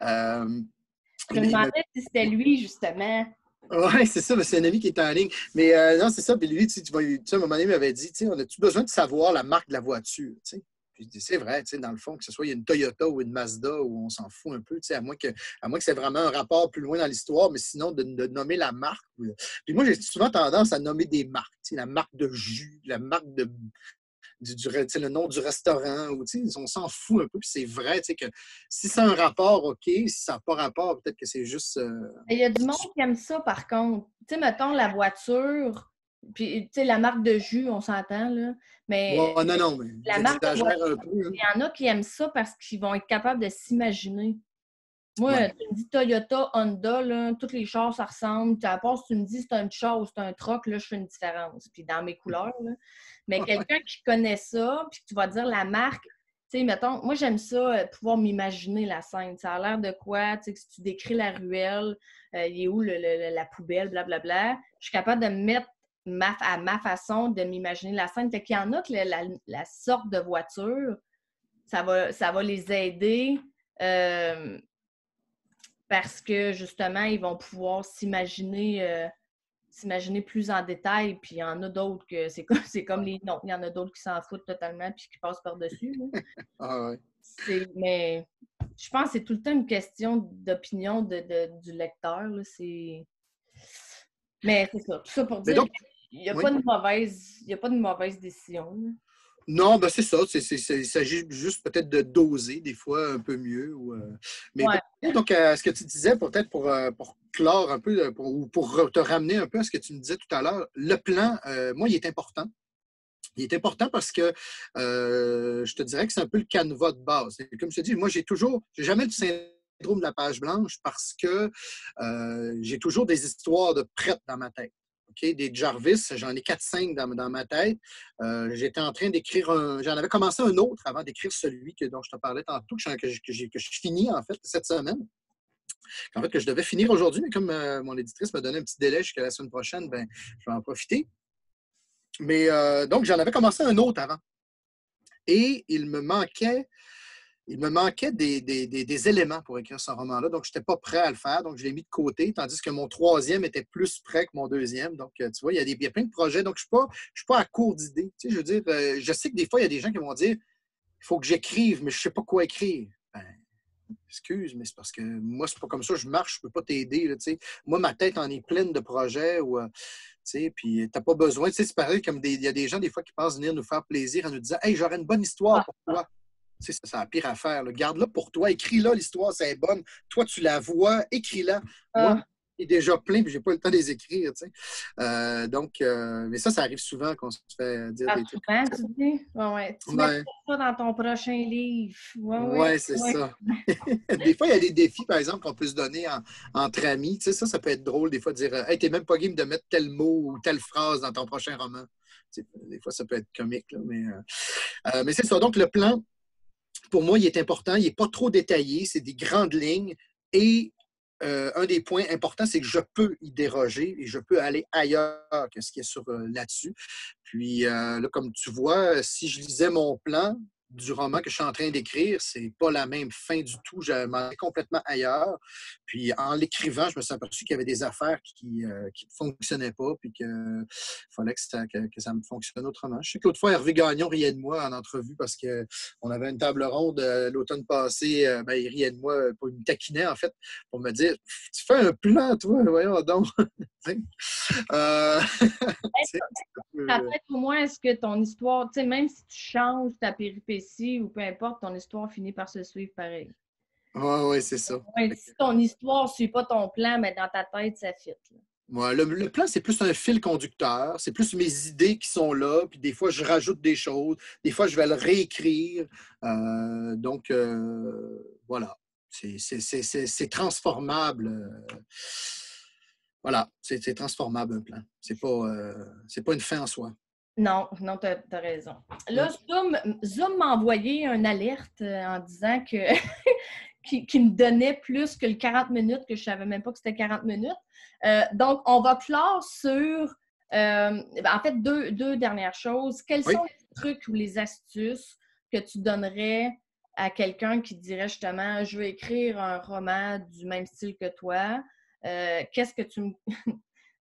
me demandais si c'était lui, justement. Oui, c'est ça, c'est un ami qui est en ligne. Mais non, c'est ça. Puis lui, tu sais, à un moment donné, il m'avait dit, on a-tu besoin de savoir la marque de la voiture? Tu sais? Puis je dis, c'est vrai, dans le fond, que ce soit une Toyota ou une Mazda, ou on s'en fout un peu, à moins que c'est vraiment un rapport plus loin dans l'histoire, mais sinon, de nommer la marque. Puis moi, j'ai souvent tendance à nommer des marques, la marque de jus, la marque le nom du restaurant. Ou, on s'en fout un peu. Puis c'est vrai que si c'est un rapport, OK. Si ça n'a pas rapport, peut-être que c'est juste... Il y a du monde qui aime ça, par contre. Tu sais, mettons, la voiture, puis, tu sais, la marque de jus, on s'entend, là. Mais Ouais, non, mais la marque de j'exagère voiture, un peu. Hein. il y en a qui aiment ça parce qu'ils vont être capables de s'imaginer. Moi, Ouais. tu me dis Toyota, Honda, là, tous les chars, ça ressemble. À part si tu me dis c'est un char ou c'est un truck, là, je fais une différence. Puis dans mes couleurs, là. Mais quelqu'un qui connaît ça, puis tu vas dire la marque, tu sais, mettons, moi, j'aime ça, pouvoir m'imaginer la scène. Ça a l'air de quoi, tu sais, que si tu décris la ruelle, il est où la poubelle, blablabla. Je suis capable de me mettre à ma façon de m'imaginer la scène. Fait qu'il y en a que la sorte de voiture, ça va les aider. Parce que justement, ils vont pouvoir s'imaginer plus en détail, puis il y en a d'autres que c'est comme les noms. Il y en a d'autres qui s'en foutent totalement puis qui passent par-dessus. Ah ouais. Mais je pense que c'est tout le temps une question d'opinion du lecteur. Là. Mais c'est ça. Tout ça pour Mais dire donc, qu'il n'y a, oui. pas de mauvaise décision. Là. Non, ben c'est ça. Il s'agit juste peut-être de doser des fois un peu mieux. Mais Ouais. donc, ce que tu disais, peut-être pour clore un peu, ou pour te ramener un peu à ce que tu me disais tout à l'heure, le plan, moi, il est important. Il est important parce que je te dirais que c'est un peu le canevas de base. Et comme je te dis, moi, j'ai jamais le syndrome de la page blanche parce que j'ai toujours des histoires de prêtes dans ma tête. Okay? Des Jarvis, j'en ai 4-5 dans ma tête. J'étais en train d'écrire j'en avais commencé un autre avant d'écrire celui dont je te parlais tantôt, que je finis en fait cette semaine. En fait, que je devais finir aujourd'hui, mais comme mon éditrice m'a donné un petit délai jusqu'à la semaine prochaine, ben, je vais en profiter. Mais donc, j'en avais commencé un autre avant. Et il me manquait des éléments pour écrire ce roman-là. Donc, je n'étais pas prêt à le faire. Donc, je l'ai mis de côté, tandis que mon troisième était plus prêt que mon deuxième. Donc, tu vois, il y a plein de projets. Donc, je ne suis pas à court d'idées. Tu sais, je veux dire, je sais que des fois, il y a des gens qui vont dire il faut que j'écrive, mais je ne sais pas quoi écrire. Ben, excuse, mais c'est parce que moi, c'est pas comme ça, je marche, je ne peux pas t'aider. Là, tu sais. Moi, ma tête en est pleine de projets où, tu sais, puis tu n'as pas besoin. Tu sais, c'est pareil comme il y a des gens, des fois, qui pensent venir nous faire plaisir en nous disant hey, j'aurais une bonne histoire pour toi. Tu sais, c'est la pire affaire. Là. Garde-la pour toi, écris-la, l'histoire, c'est bonne. Toi, tu la vois, écris-la. Moi, il est déjà plein, puis j'ai pas le temps de les écrire. Tu sais. Mais ça arrive souvent qu'on se fait dire des trucs. Souvent, tu dis? Ouais. Tu mets ça dans ton prochain livre. Ouais, c'est ça. Des fois, il y a des défis, par exemple, qu'on peut se donner entre amis. Tu sais, ça peut être drôle, des fois, de dire hey, t'es même pas game de mettre tel mot ou telle phrase dans ton prochain roman. Tu sais, des fois, ça peut être comique, là, mais c'est ça. Donc, le plan, pour moi, il est important. Il n'est pas trop détaillé. C'est des grandes lignes. Et un des points importants, c'est que je peux y déroger et je peux aller ailleurs que ce qui est sur là-dessus. Puis, là, comme tu vois, si je lisais mon plan du roman que je suis en train d'écrire, c'est pas la même fin du tout. Je m'en vais complètement ailleurs. Puis, en l'écrivant, je me suis aperçu qu'il y avait des affaires qui ne fonctionnaient pas, puis qu'il fallait que ça me fonctionne autrement. Je sais que l'autre fois, Hervé Gagnon riait de moi en entrevue parce qu'on avait une table ronde l'automne passé. Il riait de moi, il me taquinait, en fait, pour me dire tu fais un plan, toi, voyons donc. Ça peut être au moins est-ce que ton histoire, tu sais, même si tu changes ta péripétie ou peu importe, ton histoire finit par se suivre pareil. Oui, c'est ça. Ouais, si ton histoire ne suit pas ton plan, mais dans ta tête, ça fit. Ouais, le plan, c'est plus un fil conducteur. C'est plus mes idées qui sont là. Puis des fois, je rajoute des choses. Des fois, je vais le réécrire. Voilà. C'est transformable. Voilà. C'est transformable, un plan. C'est pas une fin en soi. Non, tu as raison. Là, Zoom m'a envoyé une alerte en disant que qui me donnait plus que le 40 minutes, que je ne savais même pas que c'était 40 minutes. Donc, on va clore sur, en fait, deux dernières choses. Quels sont les trucs ou les astuces que tu donnerais à quelqu'un qui dirait justement, je veux écrire un roman du même style que toi? Qu'est-ce que tu me...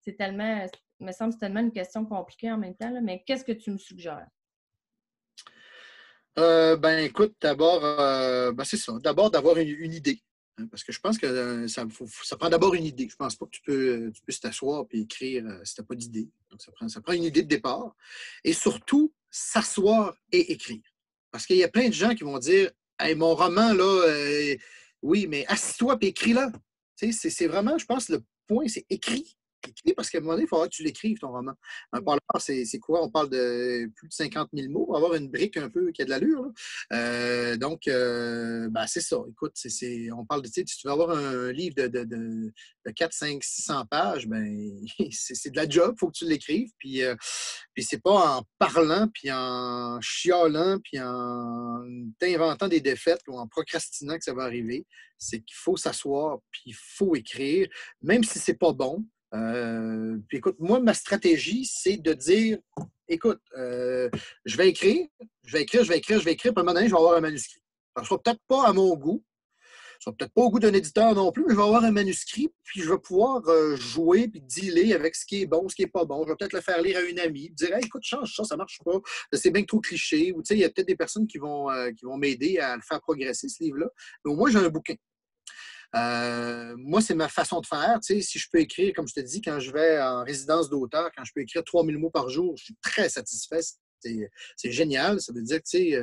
C'est tellement... Il me semble que c'est tellement une question compliquée en même temps, là, mais qu'est-ce que tu me suggères? Écoute, d'abord, c'est ça. D'abord, d'avoir une idée. Hein, parce que je pense que ça prend d'abord une idée. Je ne pense pas que tu peux t'asseoir et écrire si tu n'as pas d'idée. Donc, ça prend une idée de départ. Et surtout, s'asseoir et écrire. Parce qu'il y a plein de gens qui vont dire hey, mon roman, là, oui, mais assis-toi et écris-le. C'est vraiment, je pense, le point, c'est écrit. Écrit parce qu'à un moment donné, il faudra que tu l'écrives, ton roman. Un parleur, c'est quoi? On parle de plus de 50 000 mots pour avoir une brique un peu qui a de l'allure. Donc, ben, c'est ça. Écoute, on parle de, si tu veux avoir un livre de 4, 5, 600 pages, ben, c'est de la job, il faut que tu l'écrives. Puis c'est pas en parlant, puis en chialant, puis en t'inventant des défaites ou en procrastinant que ça va arriver. C'est qu'il faut s'asseoir, puis il faut écrire, même si c'est pas bon. Puis écoute, moi, ma stratégie, c'est de dire, écoute, je vais écrire, puis à un moment donné, je vais avoir un manuscrit. Alors, ce ne sera peut-être pas à mon goût, ce ne sera peut-être pas au goût d'un éditeur non plus, mais je vais avoir un manuscrit, puis je vais pouvoir jouer puis dealer avec ce qui est bon, ce qui n'est pas bon. Je vais peut-être le faire lire à une amie, dire hey, écoute, change ça, ça ne marche pas, c'est bien trop cliché. Ou tu sais, il y a peut-être des personnes qui vont m'aider à le faire progresser, ce livre-là. Mais au moins, j'ai un bouquin. Moi, c'est ma façon de faire. Tu sais, si je peux écrire, comme je te dis, quand je vais en résidence d'auteur, quand je peux écrire 3000 mots par jour, je suis très satisfait. C'est génial. Ça veut dire que, tu sais,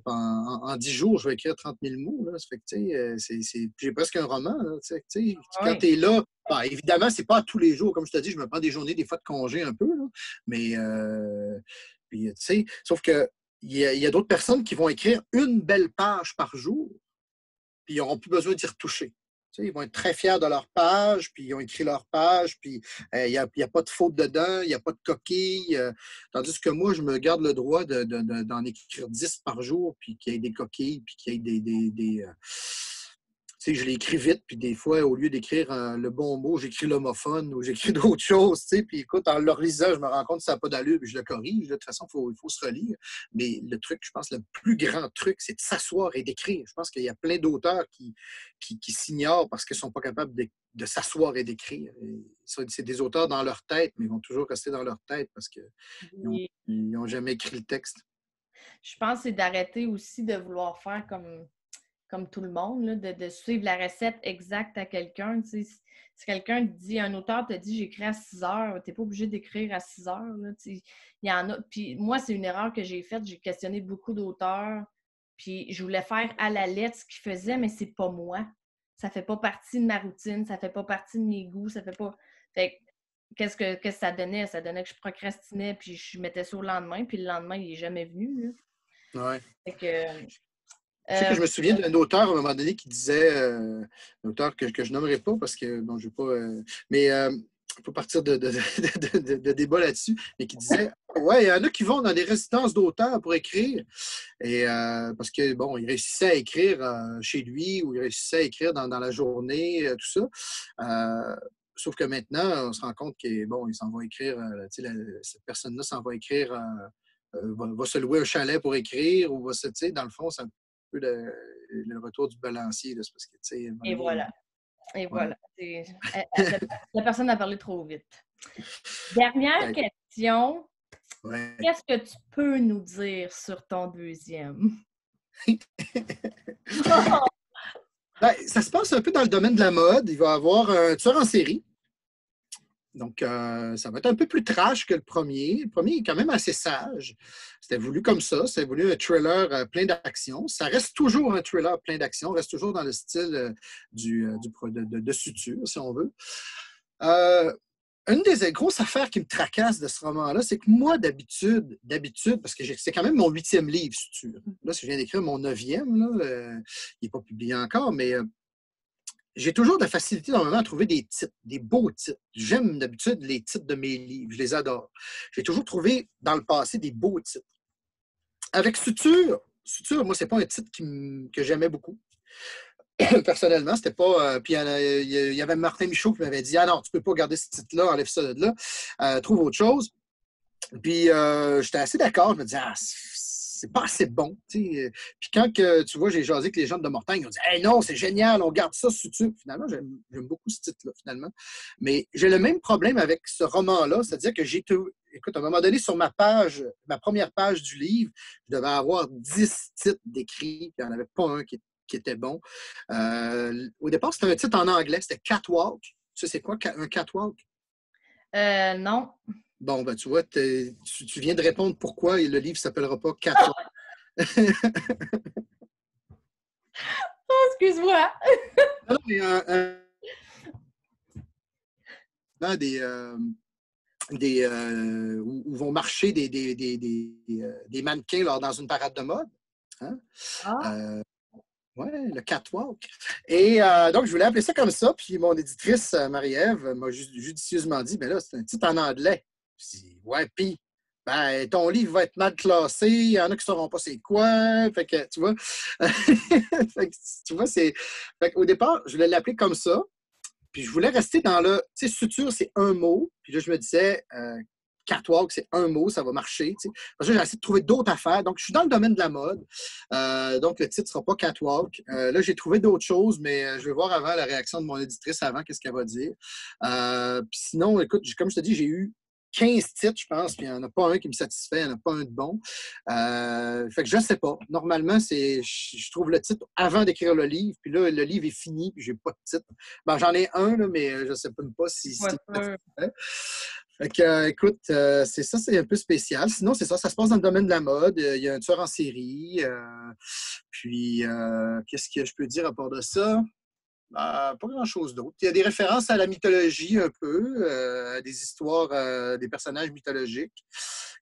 en 10 jours, je vais écrire 30 000 mots. Là. Ça fait que, tu sais, j'ai presque un roman. Là, tu sais, quand tu es là, ben, évidemment, c'est pas tous les jours. Comme je te dis, je me prends des journées, des fois, de congé un peu. Là, mais, puis, tu sais, sauf que il y a d'autres personnes qui vont écrire une belle page par jour puis ils n'auront plus besoin d'y retoucher. Tu sais, ils vont être très fiers de leur page, puis ils ont écrit leur page, puis il n'y a pas de faute dedans, il n'y a pas de coquilles. Tandis que moi, je me garde le droit d'en écrire 10 par jour, puis qu'il y ait des coquilles, puis qu'il y ait tu sais, je l'écris vite, puis des fois, au lieu d'écrire le bon mot, j'écris l'homophone ou j'écris d'autres choses, tu sais, puis écoute, en le relisant, je me rends compte que ça n'a pas d'allure, puis je le corrige. De toute façon, il faut se relire. Mais le truc, je pense, le plus grand truc, c'est de s'asseoir et d'écrire. Je pense qu'il y a plein d'auteurs qui s'ignorent parce qu'ils ne sont pas capables de s'asseoir et d'écrire. C'est des auteurs dans leur tête, mais ils vont toujours rester dans leur tête parce qu'ils n'ont jamais écrit le texte. Je pense que c'est d'arrêter aussi de vouloir faire comme tout le monde, là, de suivre la recette exacte à quelqu'un. Tu sais, si quelqu'un te dit, un auteur te dit j'écris à 6 heures, tu n'es pas obligé d'écrire à 6 heures. Là, tu sais. Il y en a. Puis moi, c'est une erreur que j'ai faite. J'ai questionné beaucoup d'auteurs. Puis je voulais faire à la lettre ce qu'ils faisaient, mais c'est pas moi. Ça fait pas partie de ma routine, ça fait pas partie de mes goûts, ça fait pas. Fait qu'est-ce que ça donnait? Ça donnait que je procrastinais, puis je mettais ça au lendemain, puis le lendemain, il n'est jamais venu. Là. Ouais. Fait que. Tu sais que je me souviens d'un auteur à un moment donné qui disait, un auteur que je nommerai pas parce que, bon, je ne vais pas. Mais il faut partir de débat là-dessus, mais qui disait ouais, il y en a qui vont dans des résidences d'auteurs pour écrire. Et parce que, bon, il réussissait à écrire chez lui ou il réussissait à écrire dans la journée, tout ça. Sauf que maintenant, on se rend compte qu'il s'en va écrire, cette personne-là s'en va écrire, va se louer un chalet pour écrire ou va se, tu sais, dans le fond, c'est un peu le retour du balancier. Là, parce que, tu sais, Et voilà. Et ouais. voilà. La personne a parlé trop vite. Dernière question. Ouais. Qu'est-ce que tu peux nous dire sur ton deuxième? Ben, ça se passe un peu dans le domaine de la mode. Il va y avoir un tueur en série. Donc, ça va être un peu plus trash que le premier. Le premier est quand même assez sage. C'était voulu comme ça. C'était voulu un thriller plein d'action. Ça reste toujours un thriller plein d'action. Reste toujours dans le style de suture, si on veut. Une des grosses affaires qui me tracasse de ce roman-là, c'est que moi, d'habitude, parce que c'est quand même mon 8e livre, suture. Là, je viens d'écrire mon 9e, là, il n'est pas publié encore, mais j'ai toujours de la facilité normalement à trouver des titres, des beaux titres. J'aime d'habitude les titres de mes livres, je les adore. J'ai toujours trouvé dans le passé des beaux titres. Avec Suture, moi, c'est pas un titre que j'aimais beaucoup. Personnellement, c'était pas. Puis il y avait Martin Michaud qui m'avait dit ah non, tu peux pas garder ce titre-là, enlève ça de là, trouve autre chose. Puis j'étais assez d'accord, je me disais c'est pas assez bon. T'sais. Puis quand tu vois, j'ai jasé avec les gens de Mortagne, ils ont dit hey, non, c'est génial, on garde ça Suture. Finalement, j'aime beaucoup ce titre-là, finalement. Mais j'ai le même problème avec ce roman-là, c'est-à-dire que écoute, à un moment donné, sur ma première page du livre, je devais avoir 10 titres d'écrits, puis il n'y en avait pas un qui était bon. Au départ, c'était un titre en anglais, c'était Catwalk. Tu sais, c'est quoi un catwalk? Non. Bon, ben, tu vois, tu viens de répondre pourquoi le livre ne s'appellera pas Catwalk. Excuse-moi. Non, mais où vont marcher des mannequins là, dans une parade de mode. Hein? Ah, Ouais, le catwalk. Et donc, je voulais appeler ça comme ça. Puis mon éditrice, Marie-Ève, m'a judicieusement dit, mais là, c'est un titre en anglais. Je dis, ouais, puis, ben, ton livre va être mal classé. Il y en a qui ne sauront pas c'est quoi. Fait que, tu vois, fait que, tu vois, c'est. Fait qu'au départ, je voulais l'appeler comme ça. Puis je voulais rester dans le. Tu sais, suture, c'est un mot. Puis là, je me disais, catwalk, c'est un mot, ça va marcher. Tu sais. Parce que j'ai essayé de trouver d'autres affaires. Donc, je suis dans le domaine de la mode. Donc, le titre ne sera pas catwalk. Là, j'ai trouvé d'autres choses, mais je vais voir avant la réaction de mon éditrice avant, qu'est-ce qu'elle va dire. Puis sinon, écoute, comme je te dis, j'ai eu 15 titres, je pense, puis il n'y en a pas un qui me satisfait, il n'y en a pas un de bon. Fait que je ne sais pas. Normalement, je trouve le titre avant d'écrire le livre, puis là, le livre est fini, puis je n'ai pas de titre. Ben, j'en ai un, là, mais je ne sais même pas si ouais, fait que, écoute, c'est ça, c'est un peu spécial. Sinon, c'est ça, ça se passe dans le domaine de la mode. Il y a un tueur en série. Puis, qu'est-ce que je peux dire à part de ça? Pas grand-chose d'autre. Il y a des références à la mythologie un peu, des histoires, des personnages mythologiques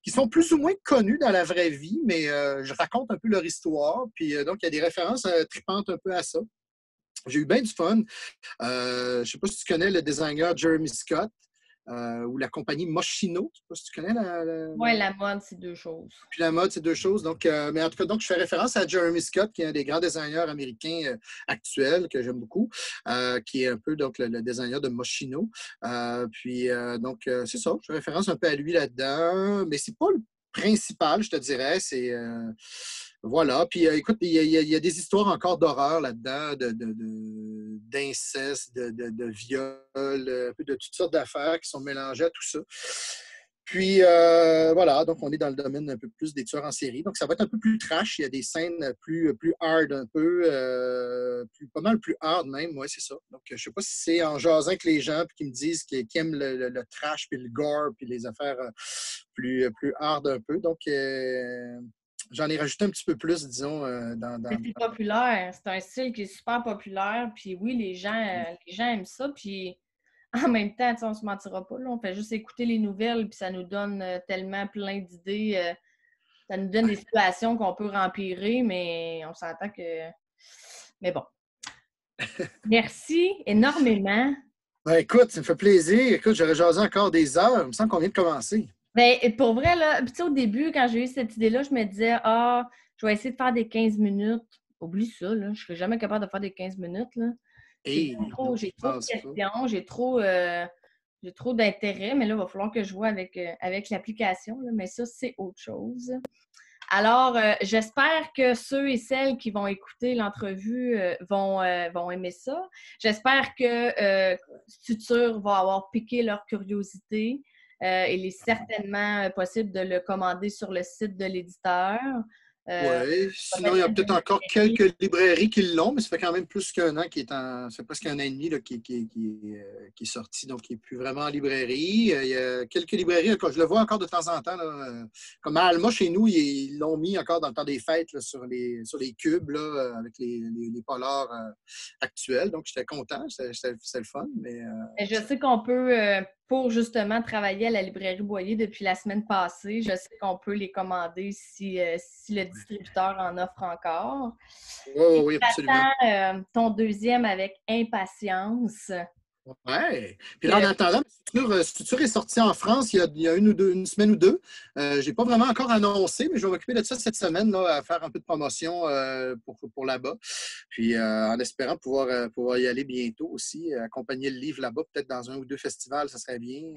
qui sont plus ou moins connus dans la vraie vie, mais je raconte un peu leur histoire. Puis, donc, il y a des références tripantes un peu à ça. J'ai eu bien du fun. Je ne sais pas si tu connais le designer Jeremy Scott. Ou la compagnie Moschino. Je ne sais pas si tu connais ouais, la mode, c'est deux choses. Puis la mode, c'est deux choses. Donc, mais en tout cas, donc, je fais référence à Jeremy Scott, qui est un des grands designers américains actuels, que j'aime beaucoup, qui est un peu donc, le designer de Moschino. Donc, c'est ça. Je fais référence un peu à lui là-dedans, mais c'est pas le principal, je te dirais. C'est voilà. Puis écoute, il y a des histoires encore d'horreur là-dedans, d'inceste, de viol, un peu de toutes sortes d'affaires qui sont mélangées à tout ça. Puis voilà, donc on est dans le domaine un peu plus des tueurs en série. Donc ça va être un peu plus trash. Il y a des scènes plus hard un peu, pas mal plus hard même, oui, c'est ça. Donc je ne sais pas si c'est en jasant avec les gens puis qui me disent qu'ils aiment le trash puis le gore puis les affaires plus hard un peu. Donc j'en ai rajouté un petit peu plus, disons, C'est populaire. C'est un style qui est super populaire. Puis oui, les gens aiment ça. Puis en même temps, on ne se mentira pas. Là, on fait juste écouter les nouvelles, puis ça nous donne tellement plein d'idées. Ça nous donne des situations qu'on peut rempirer, mais on s'entend que. Mais bon. Merci énormément. Ben, écoute, ça me fait plaisir. Écoute, j'aurais jasé encore des heures. Il me semble qu'on vient de commencer. Ben, pour vrai, là, puis au début, quand j'ai eu cette idée-là, je me disais, je vais essayer de faire des 15 minutes. Oublie ça, là. Je ne serai jamais capable de faire des 15 minutes, là. Hey, non, J'ai je trop de pense pas. questions, j'ai trop d'intérêt, mais là, il va falloir que je vois avec l'application, là, mais ça, c'est autre chose. Alors, j'espère que ceux et celles qui vont écouter l'entrevue vont aimer ça. J'espère que Futur va avoir piqué leur curiosité. Il est certainement possible de le commander sur le site de l'éditeur. Oui, sinon, il y a peut-être encore quelques librairies qui l'ont, mais ça fait quand même plus qu'un an c'est presque un an et demi là, qui est sorti, donc qui n'est plus vraiment en librairie. Il y a quelques librairies, je le vois encore de temps en temps, là, comme à Alma, chez nous, ils l'ont mis encore dans le temps des fêtes là, sur les cubes là, avec les polars actuels, donc j'étais content, c'est le fun. Mais, je sais qu'on peut, pour justement travailler à la librairie Boyer depuis la semaine passée, je sais qu'on peut les commander si le distributeur en offre encore. Oui, absolument. J'attends ton deuxième avec impatience. Ouais. Puis là, en attendant, Futur est sorti en France il y a une semaine ou deux. Je n'ai pas vraiment encore annoncé, mais je vais m'occuper de ça cette semaine, là, à faire un peu de promotion pour là-bas. Puis en espérant pouvoir y aller bientôt aussi, accompagner le livre là-bas, peut-être dans un ou deux festivals, ça serait bien.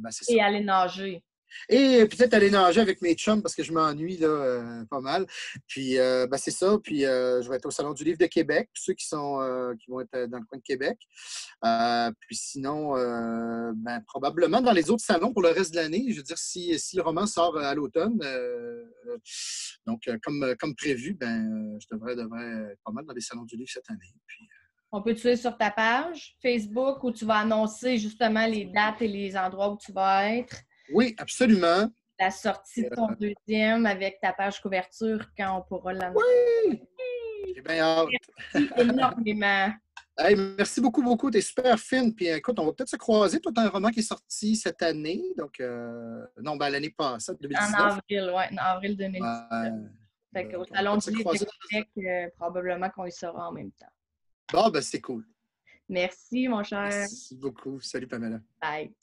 C'est ça. Et aller nager. Et peut-être aller nager avec mes chums parce que je m'ennuie là, pas mal. Puis c'est ça. Puis je vais être au Salon du Livre de Québec, pour ceux qui vont être dans le coin de Québec. Puis sinon, probablement dans les autres salons pour le reste de l'année. Je veux dire, si le roman sort à l'automne, donc comme prévu, je devrais être pas mal dans les salons du livre cette année. Puis, On peut te suivre sur ta page Facebook où tu vas annoncer justement les dates et les endroits où tu vas être. Oui, absolument. La sortie de ton deuxième avec ta page couverture quand on pourra l'annoncer. Oui! J'ai bien hâte. Merci énormément. Hey, merci beaucoup, beaucoup. Tu es super fine. Puis écoute, on va peut-être se croiser. Toi, tu as un roman qui est sorti cette année. Donc, non, ben, l'année passée, En 2019. avril, oui, en avril 2019. Fait qu'au Donc, on va Salon peut-être se du livre de croiser. Québec, probablement qu'on y sera en même temps. Bon, ben, c'est cool. Merci, mon cher. Merci beaucoup. Salut, Pamela. Bye.